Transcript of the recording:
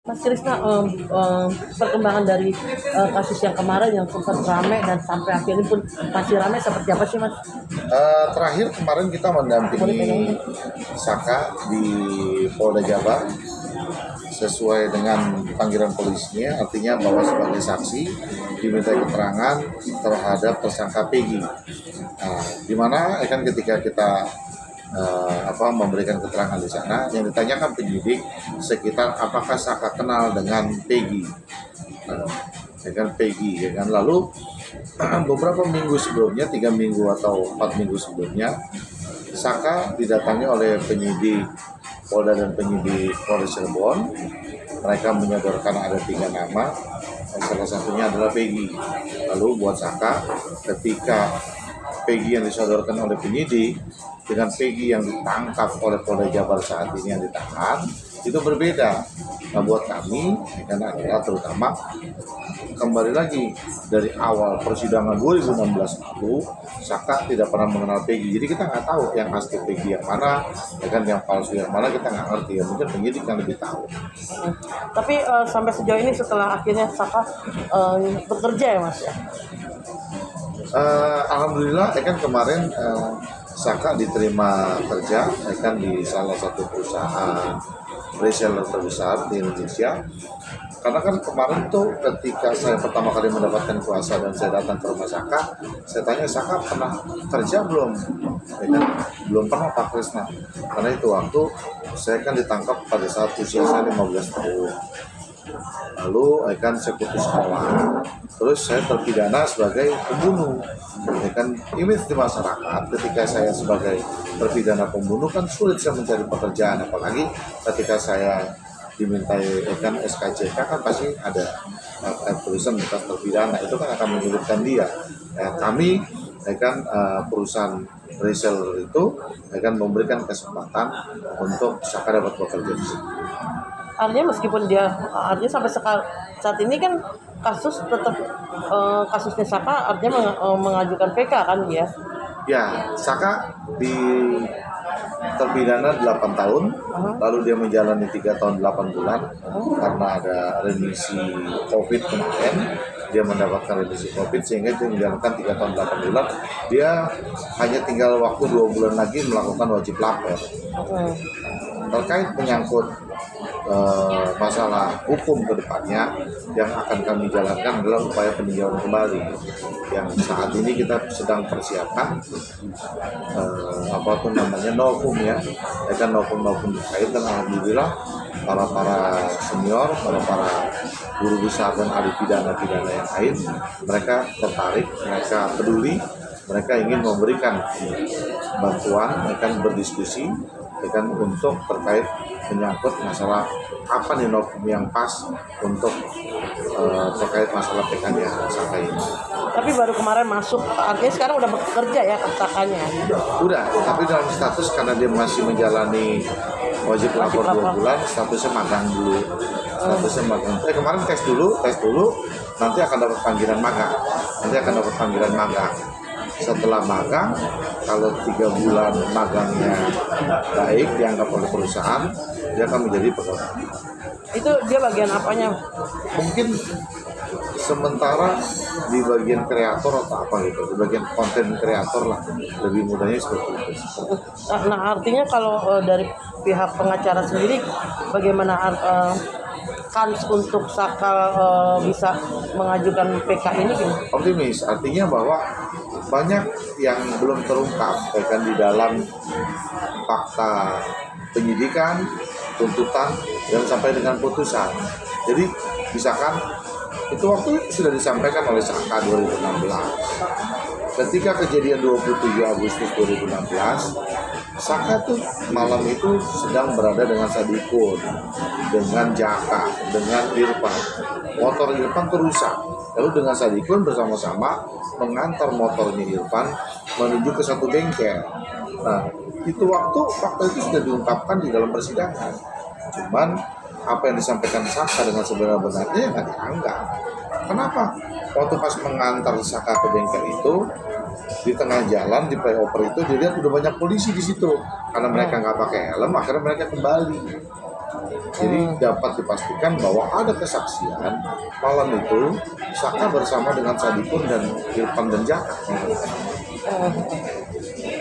Mas Krisna, perkembangan dari kasus yang kemarin yang sempat ramai dan sampai akhirnya pun masih ramai seperti apa sih Mas? Terakhir kemarin kita mendampingi Saka di Polda Jabar sesuai dengan panggilan polisinya, artinya bahwa sebagai saksi diminta keterangan terhadap tersangka Peggy. Di mana kan ketika kita memberikan keterangan di sana, yang ditanyakan penyidik sekitar apakah Saka kenal dengan Peggy, dengan Peggy, ya kan. Lalu beberapa minggu sebelumnya, 3 minggu atau 4 minggu sebelumnya, Saka didatangi oleh penyidik Polda dan penyidik Polres Cirebon. Mereka menyodorkan ada 3 nama, salah satunya adalah Peggy. Lalu buat Saka, ketika Peggy yang disodorkan oleh penyidik dengan Peggy yang ditangkap oleh Polda Jabar saat ini yang ditahan, itu berbeda. Nah, buat kami kan adalah terutama kembali lagi dari awal persidangan 2016 itu, Saka tidak pernah mengenal Peggy. Jadi kita nggak tahu yang asli Peggy yang mana, ya kan, yang palsu yang mana kita nggak ngerti. Ya mungkin penyidik yang lebih tahu. Tapi sampai sejauh ini setelah akhirnya Saka bekerja ya Mas ya? Alhamdulillah, ya kan kemarin Saka diterima kerja, ya kan, di salah satu perusahaan reseller terbesar di Indonesia. Karena kan kemarin tuh ketika saya pertama kali mendapatkan kuasa dan saya datang ke rumah Saka, saya tanya, Saka pernah kerja belum? Ya kan, belum pernah Pak Krisna. Karena itu waktu saya kan ditangkap pada saat usia saya 15 tahun. Lalu kan saya putus sekolah, terus saya terpidana sebagai pembunuh. Ya kan, image di masyarakat ketika saya sebagai terpidana pembunuh kan sulit saya mencari pekerjaan, apalagi ketika saya dimintai kan SKCK kan pasti ada tulisan bekas terpidana, itu kan akan menyulitkan dia. Kami kan perusahaan reseller itu akan memberikan kesempatan untuk Saka dapat bekerja di sini. Artinya meskipun dia artinya sampai saat ini kan kasus tetap kasusnya Saka artinya mengajukan PK kan dia? Ya, Saka di terpidana 8 tahun, lalu dia menjalani 3 tahun 8 bulan karena ada remisi COVID kemarin. Dia mendapatkan remisi COVID sehingga dia menjalankan 3 tahun 8 bulan. Dia hanya tinggal waktu 2 bulan lagi melakukan wajib lapor. Terkait menyangkut masalah hukum ke depannya, yang akan kami jalankan adalah upaya peninjauan kembali yang saat ini kita sedang persiapkan novum ya kan, novum terkait. Dan alhamdulillah para senior, para guru besar dan ahli pidana yang lain, mereka tertarik, mereka peduli, mereka ingin memberikan bantuan, akan berdiskusi kan untuk terkait menyangkut masalah apa nih novum yang pas untuk terkait masalah PK-nya Saka ini. Tapi baru kemarin masuk, artinya sekarang udah bekerja ya Sakanya? Udah, tapi dalam status karena dia masih menjalani wajib lapor 2 bulan, statusnya magang dulu. Kemarin tes dulu, nanti akan dapat panggilan magang. Setelah magang, kalau 3 bulan magangnya baik dianggap oleh perusahaan, dia akan menjadi pegawai. Itu dia bagian apanya? Mungkin sementara di bagian kreator atau apa gitu, di bagian konten kreator lah, lebih mudahnya seperti itu. Nah artinya kalau dari pihak pengacara sendiri bagaimana kans untuk Saka bisa mengajukan PK ini gimana? Optimis, artinya bahwa banyak yang belum terungkap kan di dalam fakta penyidikan, tuntutan, dan sampai dengan putusan. Jadi misalkan itu waktu sudah disampaikan oleh Saka 2016. Ketika kejadian 27 Agustus 2016, Saka tuh malam itu sedang berada dengan Sadikun, dengan Jaka, dengan Irfan. Motor Irfan rusak. Lalu dengan Sadikun bersama-sama mengantar motornya Irfan menuju ke satu bengkel. Nah, itu waktu fakta itu sudah diungkapkan di dalam persidangan. Cuman apa yang disampaikan Saka dengan sebenar-benarnya nggak dianggap. Kenapa? Waktu pas mengantar Saka ke bengkel itu, di tengah jalan di flyover itu dilihat udah banyak polisi di situ. Karena mereka nggak pakai helm, akhirnya mereka kembali. Jadi dapat dipastikan bahwa ada kesaksian malam itu Saka bersama dengan Sadipun dan Irfan dan Jaka.